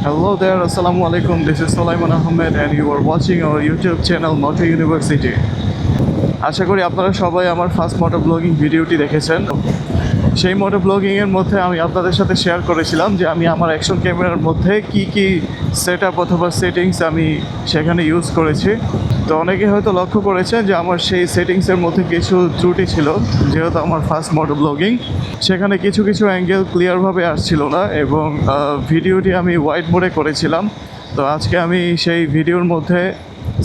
Hello there, Assalamu alaikum. This is Sulaiman Ahmed and you are watching our YouTube channel Moto University. আশা করি আপনারা সবাই আমার first মোটো blogging ভিডিওটি দেখেছেন। সেই মোটো ব্লগিংয়ের মধ্যে আমি আপনাদের সাথে শেয়ার করেছিলাম যে আমি আমার অ্যাকশন ক্যামেরার মধ্যে কি সেটআপ অথবা সেটিংস আমি সেখানে ইউজ করেছি। তো অনেকে হয়তো লক্ষ্য করেছেন যে আমার সেই সেটিংসের মধ্যে কিছু ত্রুটি ছিল, যেহেতু আমার ফার্স্ট মোটো ব্লগিং। সেখানে কিছু অ্যাঙ্গেল ক্লিয়ারভাবে আসছিল না এবং ভিডিওটি আমি ওয়াইড মোডে করেছিলাম। তো আজকে আমি সেই ভিডিওর মধ্যে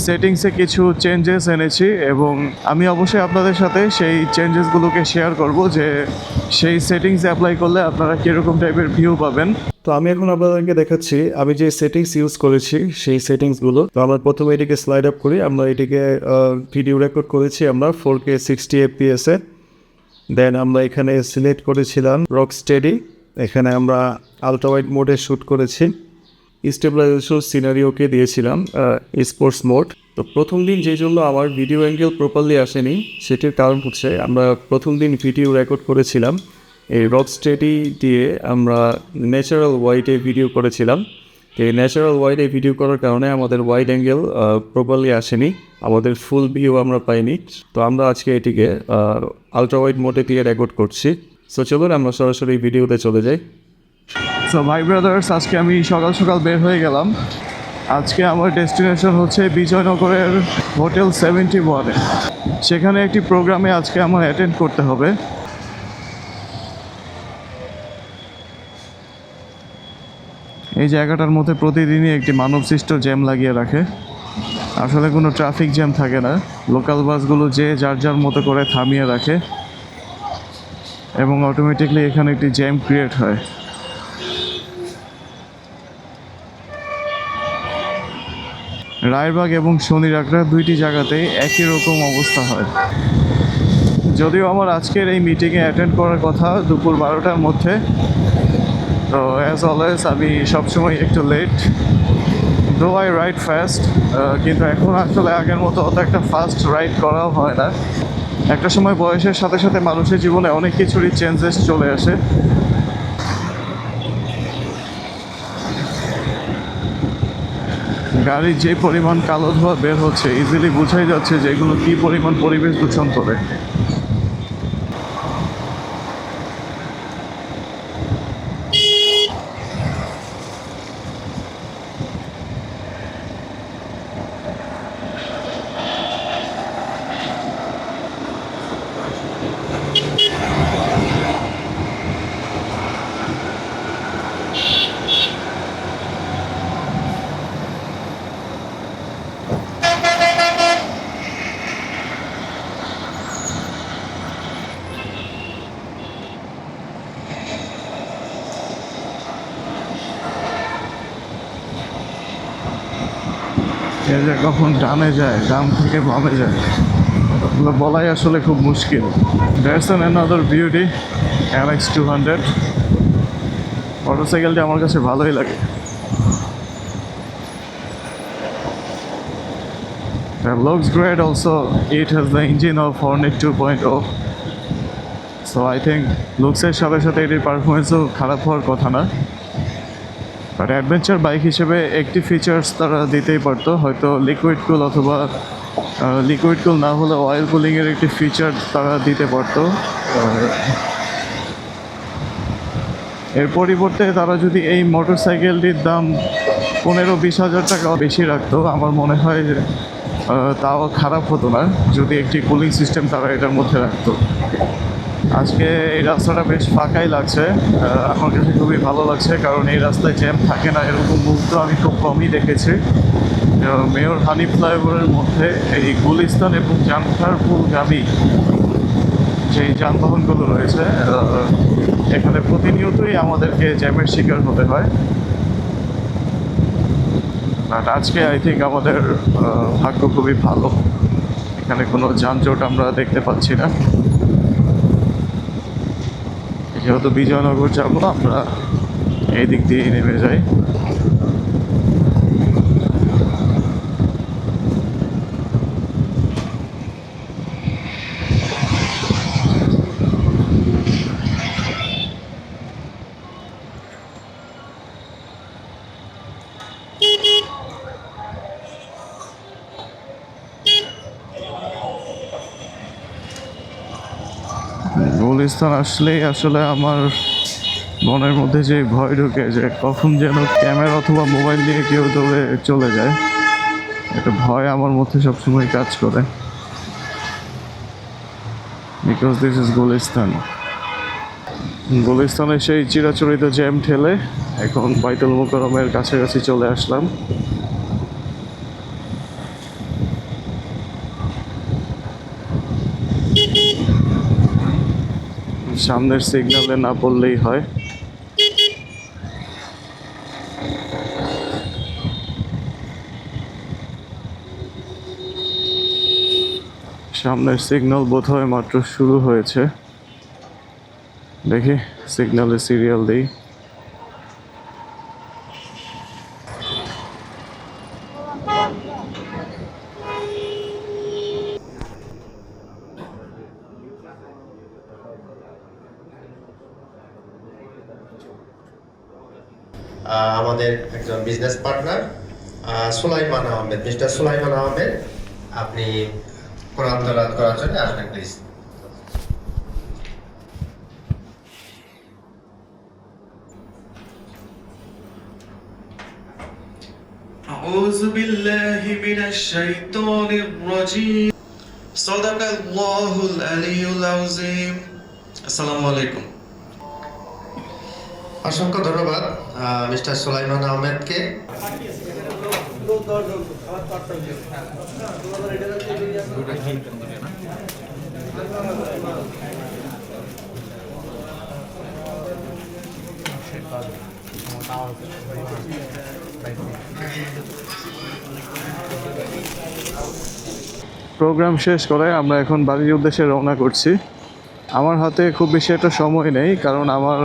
সেটিংসে কিছু চেঞ্জেস এনেছি এবং আমি অবশ্যই আপনাদের সাথে সেই চেঞ্জেসগুলোকে শেয়ার করব যে সেই সেটিংস অ্যাপ্লাই করলে আপনারা কীরকম টাইপের ভিউ পাবেন। তো আমি এখন আপনাদেরকে দেখাচ্ছি আমি যে সেটিংস ইউজ করেছি সেই সেটিংসগুলো। তো আমরা প্রথমে এটিকে স্লাইড আপ করি। আমরা এটিকে ভিডিও রেকর্ড করেছি আমরা 4K 60 FPS-এ। দেন আমরা এখানে সিলেক্ট করেছিলাম রক স্টেডি। এখানে আমরা আলট্রা ওয়াইড মোডে শ্যুট করেছি। স্টেবিলাইজেশন সিনারিওকে দিয়েছিলাম স্পোর্টস মোড। তো প্রথম দিন যে জন্য আমার ভিডিও অ্যাঙ্গেল প্রপারলি আসেনি সেটির কারণ হচ্ছে আমরা প্রথম দিন ভিডিও রেকর্ড করেছিলাম এই রক স্টেডি দিয়ে। আমরা ন্যাচারাল ওয়াইডে ভিডিও করেছিলাম। এই ন্যাচারাল ওয়াইডে ভিডিও করার কারণে আমাদের ওয়াইড অ্যাঙ্গেল প্রপারলি আসেনি, আমাদের ফুল ভিউ আমরা পাইনি। তো আমরা আজকে এটিকে আলট্রা ওয়াইড মোডে দিয়ে রেকর্ড করছি। সো চলুন আমরা সরাসরি ভিডিওতে চলে যাই। সো ভাই ব্রাদার্স, আজকে আমি সকাল সকাল বের হয়ে গেলাম। আজকে আমার ডেস্টিনেশন হচ্ছে বিজয়নগরের হোটেল 71-এ। সেখানে একটি প্রোগ্রামে আজকে আমার অ্যাটেন্ড করতে হবে। এই জায়গাটার মধ্যে প্রতিদিনই একটি মানবসৃষ্ট জ্যাম লাগিয়ে রাখে। আসলে কোনো ট্রাফিক জ্যাম থাকে না, লোকাল বাসগুলো যে যার মতো করে থামিয়ে রাখে এবং অটোমেটিকলি এখানে একটি জ্যাম ক্রিয়েট হয়। রায়েরবাগ এবং শনিরাকড়া দুইটি জায়গাতেই একই রকম অবস্থা হয়। যদিও আমার আজকের এই মিটিংয়ে অ্যাটেন্ড করার কথা দুপুর 12টার মধ্যে, তো অ্যাজ অলওয়েজ আমি সবসময় একটু late. Though I ride fast, কিন্তু এখন আসলে আগের মতো অত একটা ফাস্ট রাইড করাও হয় না। একটা সময় বয়সের সাথে সাথে মানুষের জীবনে অনেক কিছুরই চেঞ্জেস চলে আসে। গাড়ির যে পরিমাণ কালো ধোঁয়া বের হচ্ছে, ইজিলি বোঝাই যাচ্ছে যে এগুলো কী পরিমাণ পরিবেশ দূষণ করে। যে কখন ডানে যায়, ডান থেকে বামে যায়, এগুলো বলাই আসলে খুব মুশকিল। দ্যাটস অ্যানাদার বিউটি NX 200 মোটরসাইকেলটি আমার কাছে ভালোই লাগে। That looks great also. It has the engine of Hornet 2.0. So I think লুকসের সাথে সাথে এটির পারফরমেন্সও খারাপ হওয়ার কথা না। বাট অ্যাডভেঞ্চার বাইক হিসেবে একটি ফিচার্স তারা দিতেই পারতো, হয়তো লিকুইড কুল অথবা লিকুইড কুল না হলে অয়েল কুলিংয়ের একটি ফিচার তারা দিতে পারতো। এর পরিবর্তে তারা যদি এই মোটরসাইকেলটির দাম 15-20 হাজার টাকা বেশি রাখতো, আমার মনে হয় যে তাও খারাপ হতো না যদি একটি কুলিং সিস্টেম তারা এটার মধ্যে রাখতো। আজকে এই রাস্তাটা বেশ ফাঁকাই লাগছে, আমার কাছে খুবই ভালো লাগছে, কারণ এই রাস্তায় জ্যাম থাকে না এরকম মুহূর্ত আমি খুব কমই দেখেছি। মেয়র হানিফ ফ্লাইওভারের মধ্যে এই গুলিস্তান এবং জামখারপুরগামী যেই যানবাহনগুলো রয়েছে, এখানে প্রতিনিয়তই আমাদেরকে জ্যামের শিকার হতে হয়। বাট আজকে আই থিঙ্ক আমাদের ভাগ্য খুবই ভালো, এখানে কোনো যানজট আমরা দেখতে পাচ্ছি না। যেহেতু বিজয়নগর যাবো, আমরা এই দিক দিয়ে নেমে যাই। গুলিস্তান আসলেই আসলে আমার মনের মধ্যে যে ভয় ঢুকে যে কখন যেন ক্যামেরা অথবা মোবাইল নিয়ে কেউ দৌড়ে চলে যায়, এটা ভয় আমার মধ্যে সবসময় কাজ করে। Because this is Gulistan. গুলিস্তানে সেই চিরাচরিত জ্যাম ঠেলে এখন বাইতুল মোকাররমের কাছাকাছি চলে আসলাম। সামনের সিগন্যালে না পড়লেই হয়। সামনের সিগন্যাল বোধহয় মাত্র শুরু হয়েছে, দেখি সিগন্যালে সিরিয়াল দিই। আমাদের একজন business partner Sulaiman Ahmed, mister Sulaiman Ahmed, আপনি কোরআন তেলাওয়াত করার জন্য আসবেন প্লিজ। أعوذ بالله من الشيطان الرجيم صدق الله العلي العظيم السلام عليكم। অসংখ্য ধন্যবাদ মিস্টার সুলাইমান আহমেদকে। প্রোগ্রাম শেষ করে আমরা এখন বাড়ির উদ্দেশ্যে রওনা করছি। আমার হাতে খুব বেশি একটা সময় নেই, কারণ আমার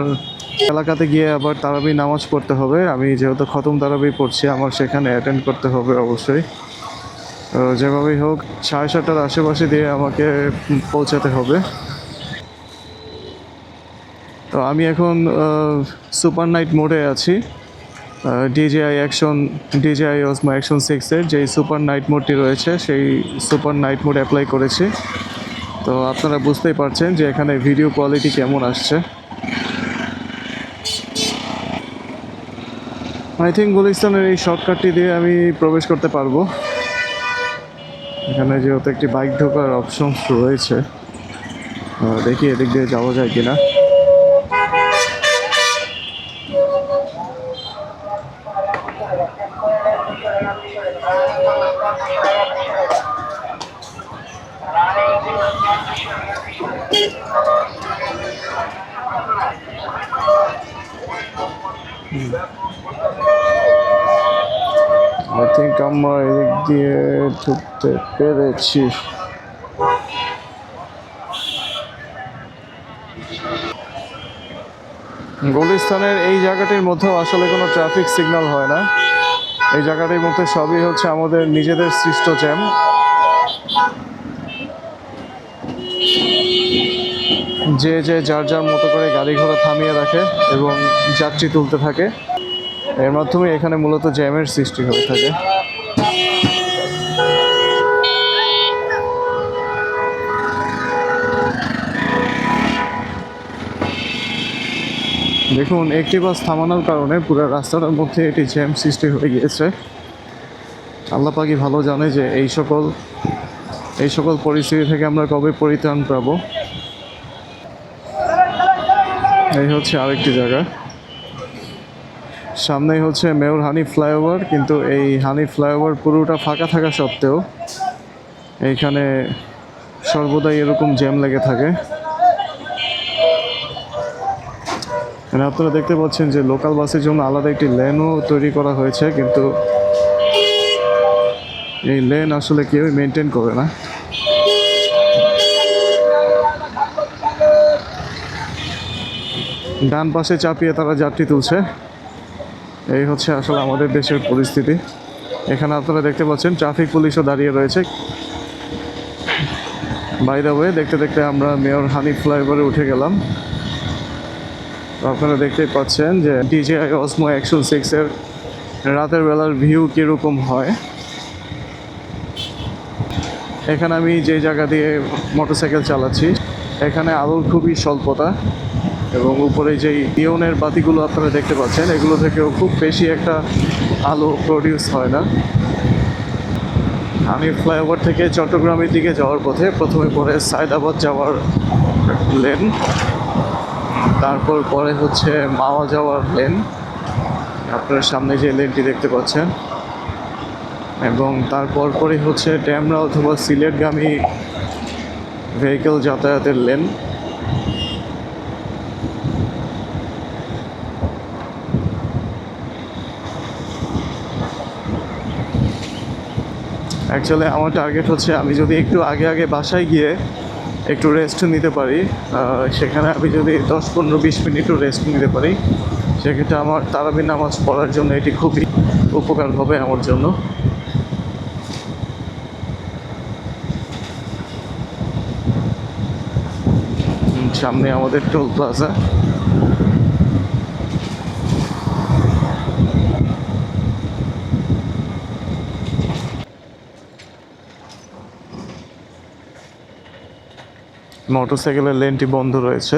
এলাকাতে গিয়ে আবার তারাবি নামাজ পড়তে হবে। আমি যেহেতু খতম তারাবি পড়ছি, আমার সেখানে অ্যাটেন্ড করতে হবে অবশ্যই। তো যেভাবেই হোক 7:30টার আশেপাশে দিয়ে আমাকে পৌঁছাতে হবে। তো আমি এখন সুপার নাইট মোডে আছি। DJI Osmo Action 6-এর যেই সুপার নাইট মোডটি রয়েছে, সেই সুপার নাইট মোড অ্যাপ্লাই করেছি। তো আপনারা বুঝতেই পারছেন যে এখানে ভিডিও কোয়ালিটি কেমন আসছে। আই থিঙ্ক গুলিস্তানের এই শর্টকাটটি দিয়ে আমি প্রবেশ করতে পারবো। এখানে যেহেতু একটি বাইক ঢোকার অপশন রয়েছে, দেখি এদিক দিয়ে যাওয়া যায় কিনা। আই থিঙ্ক আমরা এদিক দিয়ে ঢুকতে পেরেছি। গুলিস্তানের এই জায়গাটির মধ্যেও আসলে কোনো ট্রাফিক সিগন্যাল হয় না। এই জায়গাটির মধ্যে সবই হচ্ছে আমাদের নিজেদের সৃষ্ট জ্যাম। যে যার যার মতো করে গাড়ি ঘোড়া থামিয়ে রাখে এবং যাত্রী তুলতে থাকে। এর মাধ্যমে এখানে মূলত জ্যামের সৃষ্টি হয়ে থাকে। দেখুন, একটি বাস থামানোর কারণে পুরো রাস্তাটার মধ্যে এটি জ্যাম সৃষ্টি হয়ে গিয়েছে। আল্লাহ পাকই ভালো জানে যে এই সকল পরিস্থিতি থেকে আমরা কবে পরিত্রাণ পাবো। এই হচ্ছে আরেকটি জায়গা, সামনেই হচ্ছে মেয়র হানি ফ্লাইওভার। কিন্তু এই হানি ফ্লাইওভার পুরোটা ফাঁকা থাকা সত্ত্বেও এইখানে সর্বদাই এরকম জ্যাম লেগে থাকে। আপনারা দেখতে পাচ্ছেন যে লোকাল বাসের জন্য আলাদা একটি লেনও তৈরি করা হয়েছে, কিন্তু এই লেন আসলে কেউই মেনটেন করে না। ডান পাশে চাপিয়ে তারা যাত্রী তুলছে। এই হচ্ছে আসলে আমাদের দেশের পরিস্থিতি। এখানে আপনারা দেখতে পাচ্ছেন ট্রাফিক পুলিশও দাঁড়িয়ে রয়েছে। বাই দ্য ওয়ে, দেখতে দেখতে আমরা মেয়র হানি ফ্লাইওভারে উঠে গেলাম। আপনারা দেখতেই পাচ্ছেন যে DJI Osmo Action 6-এর রাতের বেলার ভিউ কীরকম হয়। এখানে আমি যে জায়গা দিয়ে মোটরসাইকেল চালাচ্ছি এখানে আলোর খুবই স্বল্পতা, এবং উপরে যেই নিয়নের বাতিগুলো আপনারা দেখতে পাচ্ছেন এগুলো থেকেও খুব বেশি একটা আলো প্রডিউস হয় না। আমি ফ্লাইওভার থেকে চট্টগ্রামের দিকে যাওয়ার পথে প্রথমে পরে সায়দাবাদ যাওয়ার লেন, তারপর পরে হচ্ছে মাওয়া যাওয়ার লেন, আপনার সামনে যে লেনটি দেখতে পাচ্ছেন, এবং তারপর পরে হচ্ছে ড্যামরা অথবা সিলেটগামী ভেহিকেল যাতায়াতের লেন। অ্যাকচুয়ালি আমার টার্গেট হচ্ছে আমি যদি একটু আগে আগে বাসায় গিয়ে একটু রেস্ট নিতে পারি, সেখানে আমি যদি 10-15-20 মিনিটও রেস্ট নিতে পারি, সেক্ষেত্রে আমার তারাবি নামাজ পড়ার জন্য এটি খুবই উপকার হবে আমার জন্য। সামনে আমাদের টোল প্লাজা। মোটরসাইকেলের লেনটি বন্ধ রয়েছে।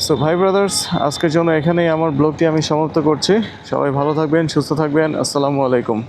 সো ভাই ব্রাদার্স, আজকের জন্য এখানেই আমার ব্লগটি আমি সমাপ্ত করছি। সবাই ভালো থাকবেন, সুস্থ থাকবেন। আসসালামু আলাইকুম।